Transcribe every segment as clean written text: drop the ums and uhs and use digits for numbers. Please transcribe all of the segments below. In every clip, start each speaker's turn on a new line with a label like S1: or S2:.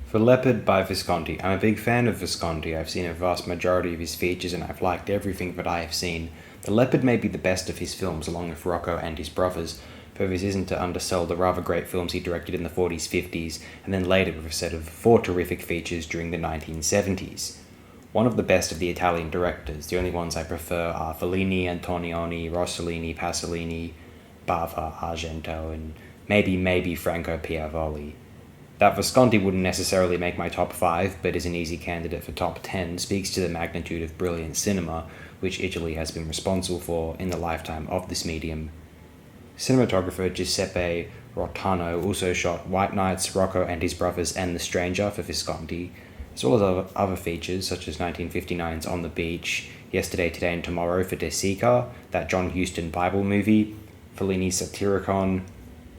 S1: For Leopard by Visconti. I'm a big fan of Visconti. I've seen a vast majority of his features and I've liked everything that I have seen. The Leopard may be the best of his films, along with Rocco and his brothers, but this isn't to undersell the rather great films he directed in the 40s, 50s, and then later with a set of 4 terrific features during the 1970s. One of the best of the Italian directors, the only ones I prefer are Fellini, Antonioni, Rossellini, Pasolini, Bava, Argento, and maybe Franco Piavoli. That Visconti wouldn't necessarily make my top 5, but is an easy candidate for top 10, speaks to the magnitude of brilliant cinema, which Italy has been responsible for in the lifetime of this medium. Cinematographer Giuseppe Rotano also shot White Nights, Rocco and His Brothers, and The Stranger for Visconti, as well as other features such as 1959's On the Beach, Yesterday, Today and Tomorrow for De Sica, that John Huston Bible movie, Fellini's Satyricon,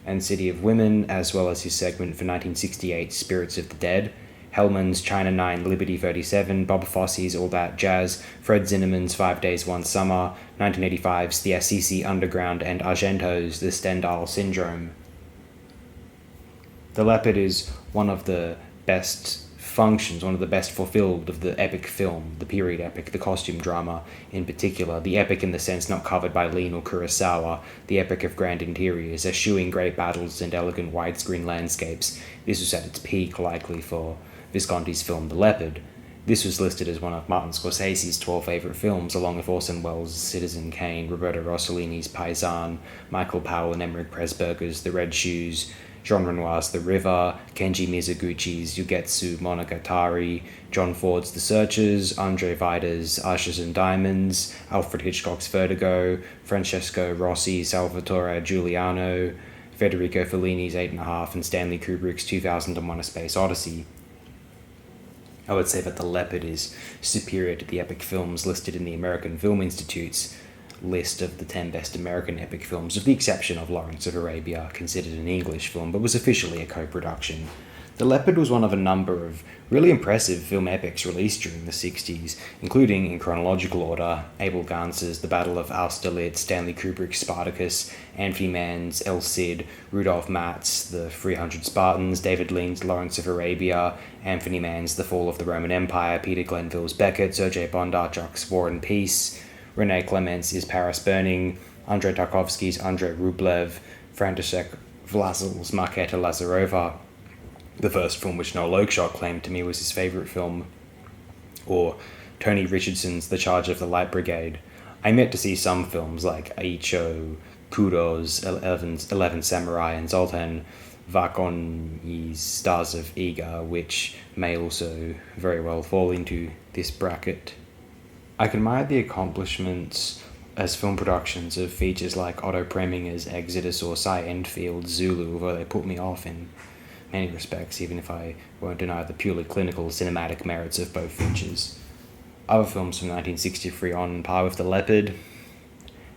S1: and City of Women, as well as his segment for 1968's Spirits of the Dead, Hellman's China 9, Liberty 37, Bob Fosse's All That Jazz, Fred Zinnemann's 5 Days, 1 Summer, 1985's The Assisi Underground, and Argento's The Stendhal Syndrome. The Leopard is one of the best functions, one of the best fulfilled of the epic film, the period epic, the costume drama in particular, the epic in the sense not covered by Lean or Kurosawa, the epic of grand interiors, eschewing great battles and elegant widescreen landscapes. This was at its peak, likely, for Visconti's film The Leopard. This was listed as one of Martin Scorsese's 12 favourite films, along with Orson Welles' Citizen Kane, Roberto Rossellini's Paisan, Michael Powell and Emmerich Pressburger's The Red Shoes, Jean Renoir's The River, Kenji Mizoguchi's Yugetsu Monogatari, John Ford's The Searchers, Andre Vida's Ashes and Diamonds, Alfred Hitchcock's Vertigo, Francesco Rossi's Salvatore Giuliano, Federico Fellini's 8.5, and Stanley Kubrick's 2001: A Space Odyssey. I would say that The Leopard is superior to the epic films listed in the American Film Institute's list of the 10 best American epic films, with the exception of Lawrence of Arabia, considered an English film, but was officially a co-production. The Leopard was one of a number of really impressive film epics released during the 60s, including, in chronological order, Abel Gance's The Battle of Austerlitz, Stanley Kubrick's Spartacus, Anthony Mann's El Cid, Rudolph Matt's The 300 Spartans, David Lean's Lawrence of Arabia, Anthony Mann's The Fall of the Roman Empire, Peter Glenville's Beckett, Sergei Bondarchuk's War and Peace, Rene Clement's Paris Burning, Andrei Tarkovsky's Andrei Rublev, František Vlasel's Marketa Lazarova, the first film which Noel Oakeshott claimed to me was his favourite film, or Tony Richardson's The Charge of the Light Brigade. I'm yet to see some films like Aicho, Kudos, 11 Samurai, and Zoltan Vakoni's Stars of Iga, which may also very well fall into this bracket. I can admire the accomplishments as film productions of features like Otto Preminger's Exodus or Cy Endfield's Zulu, although they put me off in many respects, even if I won't deny the purely clinical cinematic merits of both features. Other films from 1963 on par with The Leopard,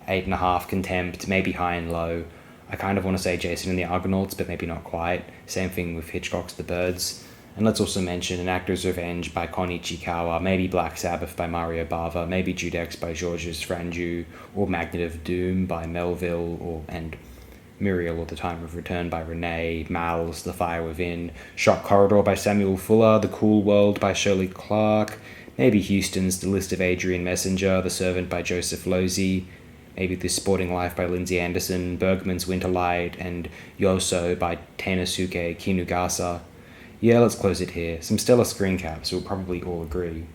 S1: 8.5, Contempt, maybe High and Low. I kind of want to say Jason and the Argonauts, but maybe not quite. Same thing with Hitchcock's The Birds. And let's also mention An Actor's Revenge by Kon Ichikawa, maybe Black Sabbath by Mario Bava, maybe Judex by Georges Franju, or Magnet of Doom by Melville, and Muriel or The Time of Return by Renee, Mal's The Fire Within, Shock Corridor by Samuel Fuller, The Cool World by Shirley Clarke, maybe Houston's The List of Adrian Messenger, The Servant by Joseph Losey, maybe This Sporting Life by Lindsay Anderson, Bergman's Winterlight, and Yoso by Teinosuke Kinugasa. Yeah, let's close it here. Some stellar screen caps, we'll probably all agree.